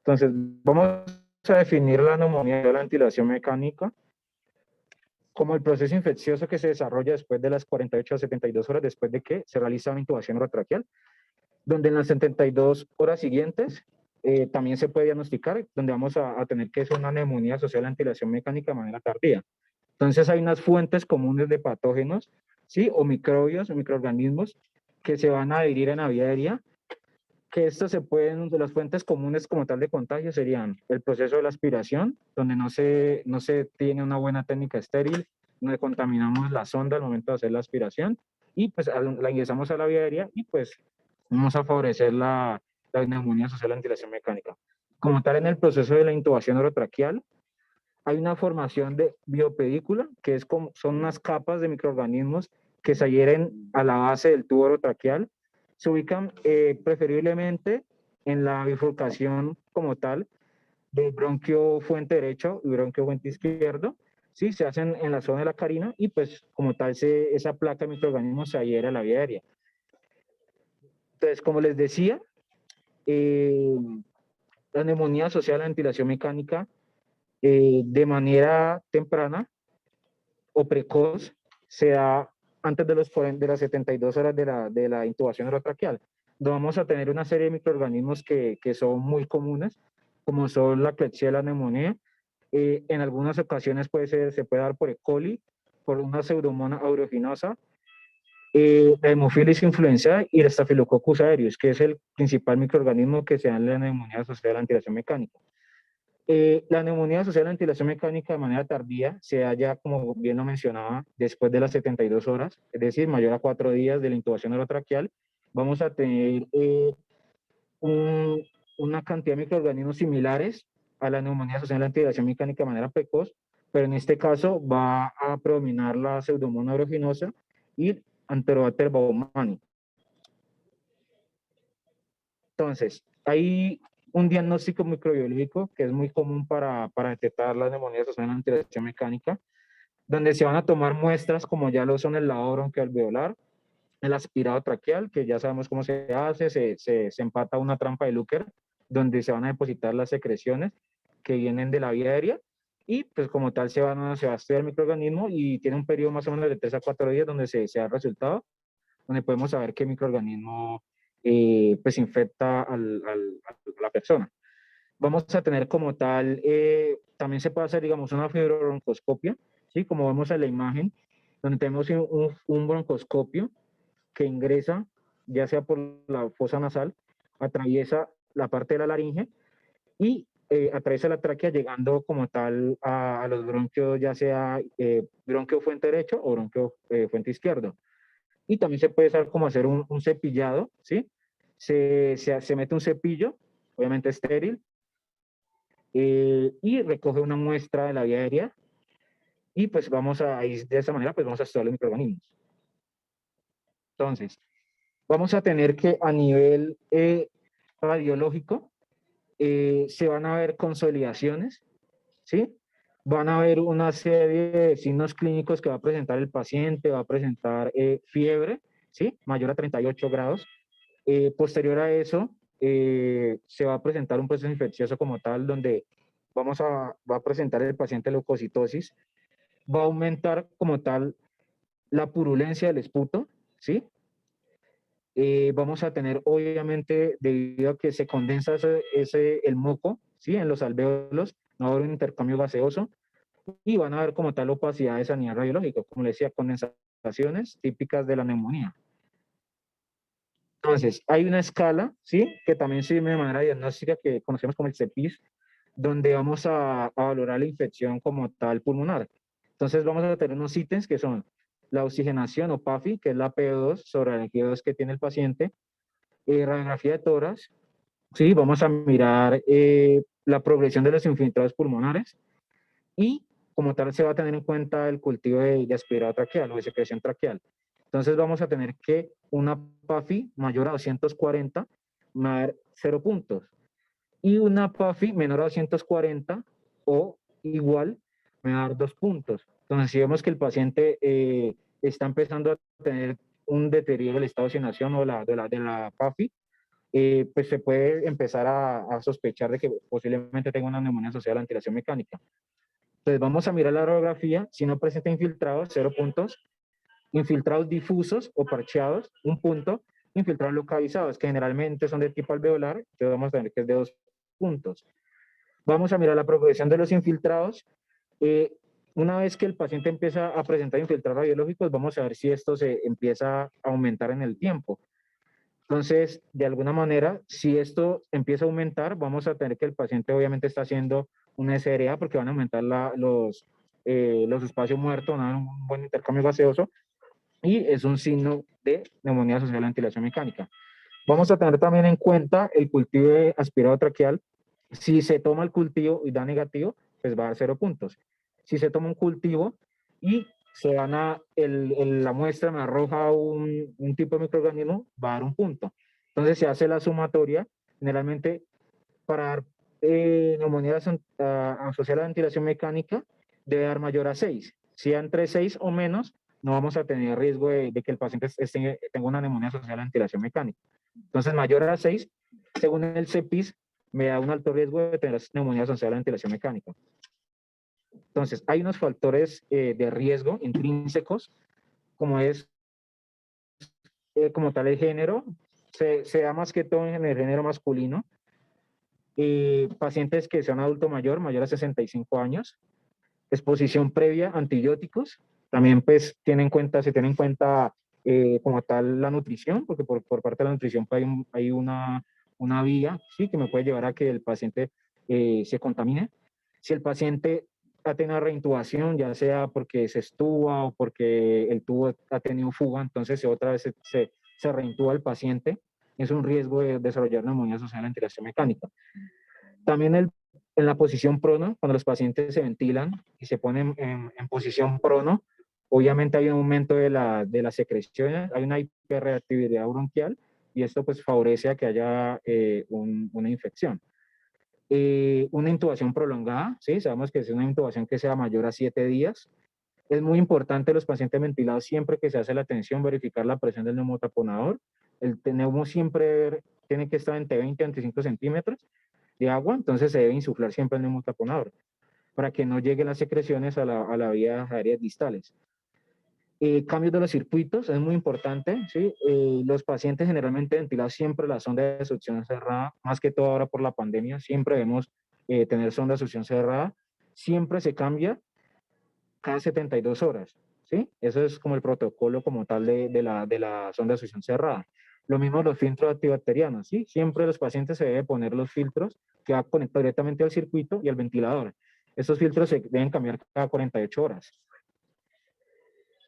Entonces, vamos a definir la neumonía de la ventilación mecánica como el proceso infeccioso que se desarrolla después de las 48 a 72 horas después de que se realiza una intubación orotraqueal, donde en las 72 horas siguientes también se puede diagnosticar, donde vamos a tener que es una neumonía asociada a la ventilación mecánica de manera tardía. Entonces hay unas fuentes comunes de patógenos, ¿sí? O microbios o microorganismos que se van a adherir en la vía aérea, que estos se pueden, de las fuentes comunes como tal de contagio serían el proceso de la aspiración, donde no se tiene una buena técnica estéril, donde contaminamos la sonda al momento de hacer la aspiración y pues la ingresamos a la vía aérea y pues vamos a favorecer la neumonía asociada a la ventilación mecánica. Como tal, en el proceso de la intubación orotraqueal, hay una formación de biopedícula, que es como, son unas capas de microorganismos que se adhieren a la base del tubo orotraqueal. Se ubican preferiblemente en la bifurcación como tal del bronquio fuente derecho y bronquio fuente izquierdo. Sí, se hacen en la zona de la carina y pues como tal esa placa de microorganismos se adhiere a la vía aérea. Entonces, como les decía, eh, la neumonía asociada a la ventilación mecánica de manera temprana o precoz se da antes de las 72 horas de la intubación orotraqueal. Vamos a tener una serie de microorganismos que son muy comunes, como son la Klebsiella pneumoniae. En algunas ocasiones se puede dar por E. coli, por una pseudomonas aeruginosa, la Haemophilus influenzae y el Staphylococcus aureus, que es el principal microorganismo que se da en la neumonía asociada a la ventilación mecánica. La neumonía asociada a la ventilación mecánica de manera tardía se da ya, como bien lo mencionaba, después de las 72 horas, es decir, mayor a 4 días de la intubación orotraqueal. Vamos a tener una cantidad de microorganismos similares a la neumonía asociada a la ventilación mecánica de manera precoz, pero en este caso va a predominar la Pseudomonas aeruginosa y Enterobacter baumannii. Entonces, hay un diagnóstico microbiológico que es muy común para detectar las neumonías asociadas a la ventilación mecánica, donde se van a tomar muestras como ya lo son el lavado bronquialveolar, el aspirado traqueal, que ya sabemos cómo se hace, se empata una trampa de Lúker, donde se van a depositar las secreciones que vienen de la vía aérea, y pues como tal se va a estudiar el microorganismo y tiene un periodo más o menos de 3 a 4 días donde se da el resultado, donde podemos saber qué microorganismo pues infecta a la persona. Vamos a tener como tal, también se puede hacer, digamos, una fibrobroncoscopia, ¿sí? Como vemos en la imagen, donde tenemos un broncoscopio que ingresa, ya sea por la fosa nasal, atraviesa la parte de la laringe y atraviesa la tráquea llegando como tal a los bronquios, ya sea bronquio fuente derecho o bronquio fuente izquierdo. Y también se puede usar como hacer un cepillado, ¿sí? Se mete un cepillo, obviamente estéril, y recoge una muestra de la vía aérea y pues vamos a ir de esa manera, pues vamos a estudiar los microorganismos. Entonces, vamos a tener que a nivel radiológico se van a ver consolidaciones, ¿sí? Van a haber una serie de signos clínicos que va a presentar el paciente, va a presentar fiebre, ¿sí? Mayor a 38 grados. Posterior a eso, se va a presentar un proceso infeccioso como tal, donde va a presentar el paciente leucocitosis, va a aumentar como tal la purulencia del esputo, ¿sí? Vamos a tener, obviamente, debido a que se condensa el moco, ¿sí? En los alvéolos, no va a haber un intercambio gaseoso y van a haber como tal opacidades a nivel radiológico, como les decía, condensaciones típicas de la neumonía. Entonces, hay una escala, ¿sí? Que también sirve de manera diagnóstica que conocemos como el CEPIS, donde vamos a valorar la infección como tal pulmonar. Entonces, vamos a tener unos ítems que son la oxigenación o PAFI, que es la PO2 sobre la PO2 que tiene el paciente, radiografía de tórax, ¿sí? Vamos a mirar la progresión de los infiltrados pulmonares y como tal se va a tener en cuenta el cultivo de aspirado traqueal o de secreción traqueal. Entonces vamos a tener que una PAFI mayor a 240 me va a dar 0 puntos y una PAFI menor a 240 o igual me va a dar 2 puntos. Entonces si vemos que el paciente está empezando a tener un deterioro del estado de oxigenación o de la PAFI, pues se puede empezar a sospechar de que posiblemente tenga una neumonía asociada a la ventilación mecánica. Entonces vamos a mirar la radiografía, si no presenta infiltrados, 0 puntos, infiltrados difusos o parcheados, 1 punto, infiltrados localizados, que generalmente son de tipo alveolar, entonces vamos a ver que es de 2 puntos. Vamos a mirar la progresión de los infiltrados. Una vez que el paciente empieza a presentar infiltrados radiológicos, vamos a ver si esto se empieza a aumentar en el tiempo. Entonces, de alguna manera, si esto empieza a aumentar, vamos a tener que el paciente obviamente está haciendo una SRA porque van a aumentar los espacios muertos, van a dar un buen intercambio gaseoso y es un signo de neumonía asociada a la ventilación mecánica. Vamos a tener también en cuenta el cultivo de aspirado traqueal. Si se toma el cultivo y da negativo, pues va a dar 0 puntos. Si se toma un cultivo y se gana la muestra, me arroja un tipo de microorganismo, va a dar 1 punto. Entonces se hace la sumatoria, generalmente para dar neumonía asociada a la ventilación mecánica, debe dar mayor a 6. Si da entre 6 o menos, no vamos a tener riesgo de que el paciente tenga una neumonía asociada a la ventilación mecánica. Entonces, mayor a 6, según el CEPIS, me da un alto riesgo de tener neumonía asociada a la ventilación mecánica. Entonces, hay unos factores de riesgo intrínsecos, como es, como tal, el género. Se da más que todo en el género masculino. Pacientes que sean adulto mayor, mayor a 65 años. Exposición previa a antibióticos. También, pues, se tiene en cuenta como tal la nutrición, porque por parte de la nutrición pues, hay una vía, ¿sí? Que me puede llevar a que el paciente se contamine. Si el paciente ha tenido reintubación, ya sea porque se estuba o porque el tubo ha tenido fuga, entonces otra vez se reintuba el paciente, es un riesgo de desarrollar neumonía asociada a la ventilación mecánica. También en la posición prono, cuando los pacientes se ventilan y se ponen en posición prono, obviamente hay un aumento de la secreción, hay una hiperreactividad bronquial y esto pues favorece a que haya una infección. Una intubación prolongada, ¿sí? Sabemos que es una intubación que sea mayor a 7 días. Es muy importante los pacientes ventilados siempre que se hace la atención, verificar la presión del neumotaponador. El neumo siempre tiene que estar entre 20 y 25 centímetros de agua, entonces se debe insuflar siempre el neumotaponador para que no lleguen las secreciones a la vía aéreas distales. Cambios de los circuitos es muy importante, ¿sí? Los pacientes generalmente ventilados siempre la sonda de succión cerrada, más que todo ahora por la pandemia, siempre debemos tener sonda de succión cerrada, siempre se cambia cada 72 horas, ¿sí? Eso es como el protocolo como tal de la sonda de succión cerrada. Lo mismo los filtros antibacterianos, ¿sí? Siempre los pacientes se deben poner los filtros que va a conectar directamente al circuito y al ventilador. Estos filtros se deben cambiar cada 48 horas.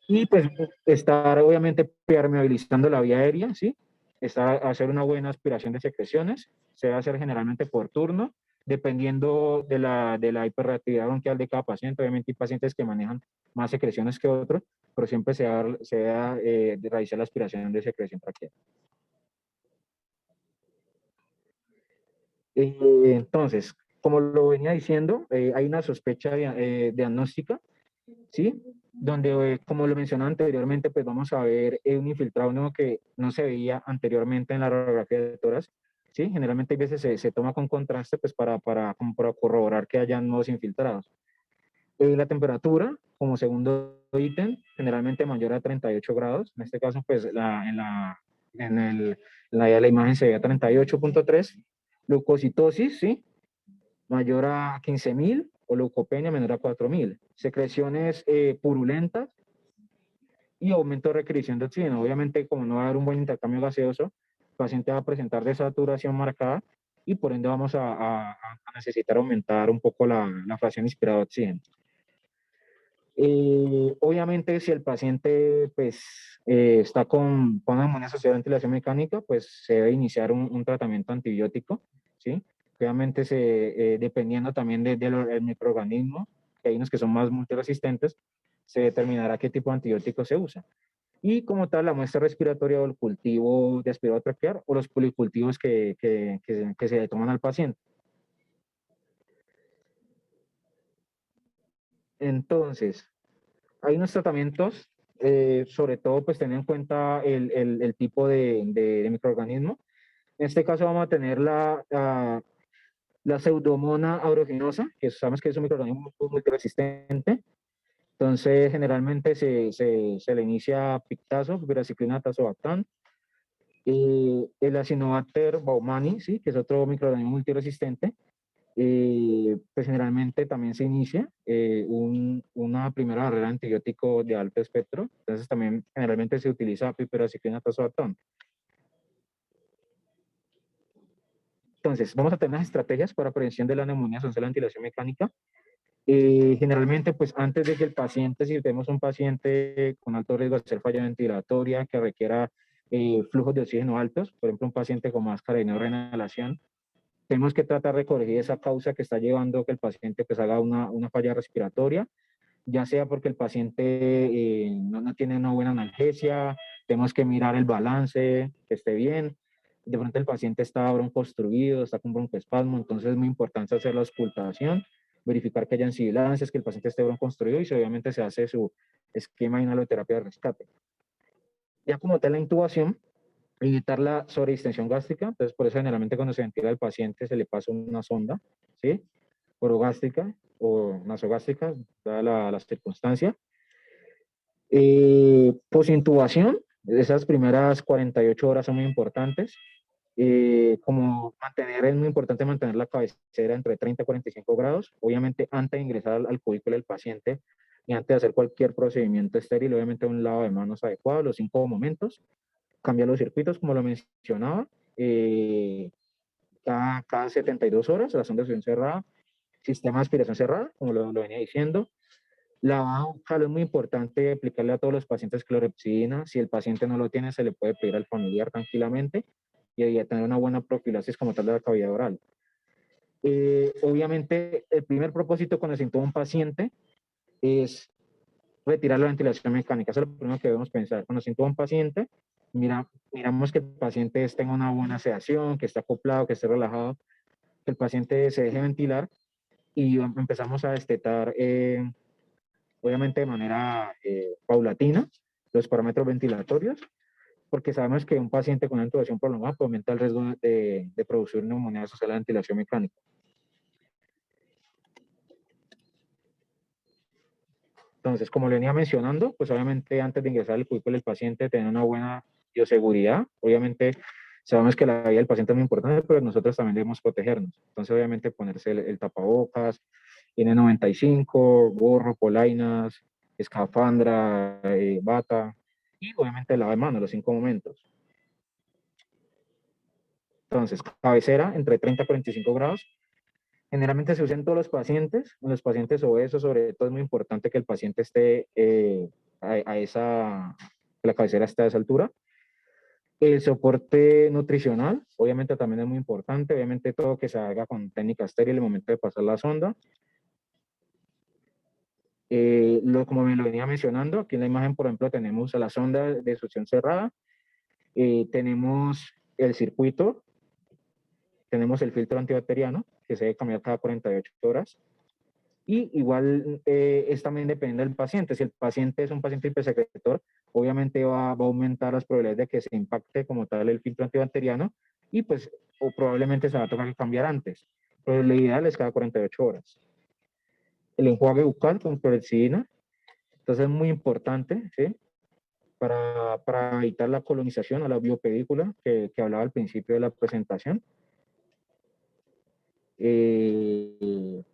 Y pues estar obviamente permeabilizando la vía aérea, ¿sí? Hacer una buena aspiración de secreciones, se debe hacer generalmente por turno, dependiendo de la hiperreactividad bronquial de cada paciente. Obviamente hay pacientes que manejan más secreciones que otros, pero siempre se debe realizar la aspiración de secreción traqueal. Entonces, como lo venía diciendo, hay una sospecha diagnóstica, ¿sí? Donde, como lo mencioné anteriormente, pues vamos a ver un infiltrado nuevo que no se veía anteriormente en la radiografía de tórax, ¿sí? Generalmente a veces se toma con contraste, pues como para corroborar que hayan nuevos infiltrados. La temperatura, como segundo ítem, generalmente mayor a 38 grados. En este caso, pues en la imagen se ve a 38.3. Leucocitosis, ¿sí? Mayor a 15.000 o leucopenia menor a 4.000. Secreciones purulentas y aumento de requisición de oxígeno. Obviamente, como no va a haber un buen intercambio gaseoso, el paciente va a presentar desaturación marcada y por ende vamos a necesitar aumentar un poco la fracción inspirada de oxígeno. Obviamente, si el paciente pues, está con neumonía asociada a ventilación mecánica, pues se debe iniciar un tratamiento antibiótico, ¿sí? Obviamente, dependiendo también del microorganismo, que hay unos que son más multiresistentes, se determinará qué tipo de antibiótico se usa. Y como tal, la muestra respiratoria o el cultivo de aspirado traqueal o los policultivos que se le toman al paciente. Entonces, hay unos tratamientos, sobre todo pues tener en cuenta el tipo de microorganismo. En este caso vamos a tener la Pseudomonas aeruginosa, que sabemos que es un microorganismo multiresistente. Entonces, generalmente se le inicia pictazo, piraciclina, tazobactam. El Acinetobacter baumannii, ¿sí? Que es otro microorganismo multiresistente. Pues generalmente también se inicia una primera barrera de antibiótico de alto espectro. Entonces, también generalmente se utiliza piperaciclina, tazobactam. Entonces, vamos a tener unas estrategias para prevención de la neumonía asociada a la ventilación mecánica. Generalmente, pues antes de que el paciente, si tenemos un paciente con alto riesgo de hacer falla ventilatoria que requiera flujos de oxígeno altos, por ejemplo, un paciente con máscara de neuroreinhalación, tenemos que tratar de corregir esa causa que está llevando a que el paciente pues haga una falla respiratoria, ya sea porque el paciente no tiene una buena analgesia, tenemos que mirar el balance, que esté bien. De pronto el paciente está broncoobstruido, está con broncoespasmo, entonces es muy importante hacer la auscultación, verificar que hayan sibilancias, que el paciente esté broncoobstruido y obviamente se hace su esquema de inhaloterapia de rescate. Ya como tal la intubación, evitar la sobredistensión gástrica, entonces por eso generalmente cuando se ventila al paciente se le pasa una sonda, ¿sí? Orogástrica o nasogástrica, dada la circunstancia. Posintubación, esas primeras 48 horas son muy importantes. Es muy importante mantener la cabecera entre 30 y 45 grados, obviamente antes de ingresar al cubículo del paciente y antes de hacer cualquier procedimiento estéril, obviamente un lavado de manos adecuado, los 5 momentos, cambiar los circuitos como lo mencionaba, cada 72 horas, la sonda de oxígeno cerrada, sistema de aspiración cerrada, como lo venía diciendo. Lavado bucal es muy importante aplicarle a todos los pacientes clorhexidina. Si el paciente no lo tiene, se le puede pedir al familiar tranquilamente y tener una buena profilaxis como tal de la cavidad oral. Obviamente, el primer propósito cuando se intuba un paciente es retirar la ventilación mecánica. Eso es lo primero que debemos pensar. Cuando se intuba un paciente, miramos que el paciente tenga una buena sedación, que esté acoplado, que esté relajado, que el paciente se deje ventilar y empezamos a destetar obviamente de manera paulatina, los parámetros ventilatorios, porque sabemos que un paciente con una intubación prolongada pues, aumenta el riesgo de producir neumonía asociada a la ventilación mecánica. Entonces, como le venía mencionando, pues obviamente antes de ingresar al cubículo del paciente, tener una buena bioseguridad. Obviamente sabemos que la vida del paciente es muy importante, pero nosotros también debemos protegernos. Entonces, obviamente ponerse el tapabocas, N95, gorro, polainas, escafandra, bata y obviamente el lavado de manos, los 5 momentos. Entonces, cabecera entre 30 y 45 grados. Generalmente se usa en todos en los pacientes obesos, sobre todo es muy importante que el paciente esté que la cabecera esté a esa altura. El soporte nutricional, obviamente también es muy importante, obviamente todo que se haga con técnica estéril en el momento de pasar la sonda. Como me lo venía mencionando, aquí en la imagen, por ejemplo, tenemos a la sonda de succión cerrada, tenemos el circuito, tenemos el filtro antibacteriano, que se debe cambiar cada 48 horas, y igual es también depende del paciente. Si el paciente es un paciente hipersecretor, obviamente va a aumentar las probabilidades de que se impacte como tal el filtro antibacteriano, y pues o probablemente se va a tocar que cambiar antes, pero lo ideal es cada 48 horas. El enjuague bucal con clorhexidina, entonces es muy importante, ¿sí? Para evitar la colonización a la biopedícula que hablaba al principio de la presentación. Bueno,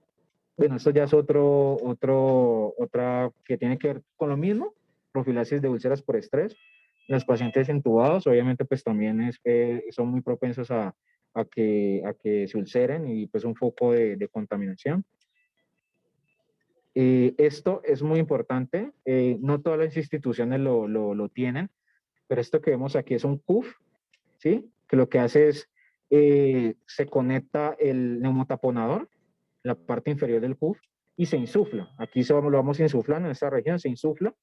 esto ya es otra que tiene que ver con lo mismo, profilaxis de úlceras por estrés. Los pacientes intubados, obviamente, pues también son muy propensos a que se ulceren y pues un foco de contaminación. Esto es muy importante, no todas las instituciones lo tienen, pero esto que vemos aquí es un CUF, ¿sí? Que lo que hace es, se conecta el neumotaponador, la parte inferior del CUF, y se insufla. Aquí lo vamos insuflando en esta región, se insufla,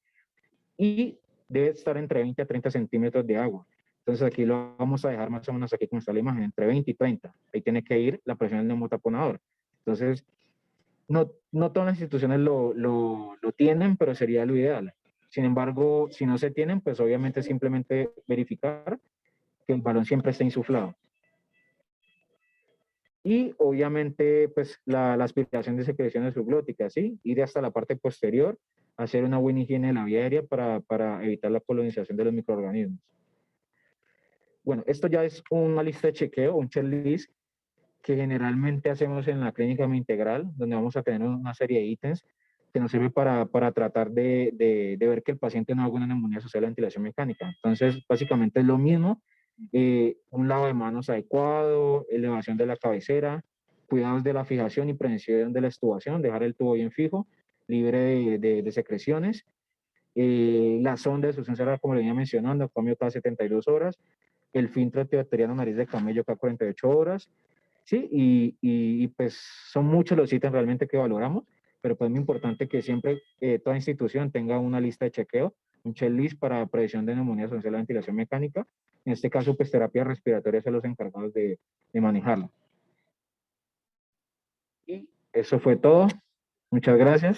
y debe estar entre 20 a 30 centímetros de agua. Entonces aquí lo vamos a dejar más o menos aquí como está la imagen, entre 20 y 30. Ahí tiene que ir la presión del neumotaponador. Entonces, no todas las instituciones lo tienen, pero sería lo ideal. Sin embargo, si no se tienen, pues obviamente simplemente verificar que el balón siempre esté insuflado. Y obviamente, pues la aspiración de secreciones subglóticas, ¿sí? Ir hasta la parte posterior, hacer una buena higiene de la vía aérea para evitar la colonización de los microorganismos. Bueno, esto ya es una lista de chequeo, un checklist que generalmente hacemos en la clínica integral, donde vamos a tener una serie de ítems que nos sirve para tratar de ver que el paciente no haga una neumonía asociada a la ventilación mecánica. Entonces, básicamente es lo mismo, un lavado de manos adecuado, elevación de la cabecera, cuidados de la fijación y prevención de la extubación, dejar el tubo bien fijo, libre de secreciones. La sonda de succión cerebral, como le venía mencionando, cambio cada 72 horas, el filtro antibacteriano nariz de camello cada 48 horas, ¿sí? Y pues son muchos los ítems realmente que valoramos, pero pues es muy importante que siempre toda institución tenga una lista de chequeo, un checklist para prevención de neumonía asociada a la ventilación mecánica. En este caso, pues terapia respiratoria son los encargados de manejarla. Y eso fue todo. Muchas gracias.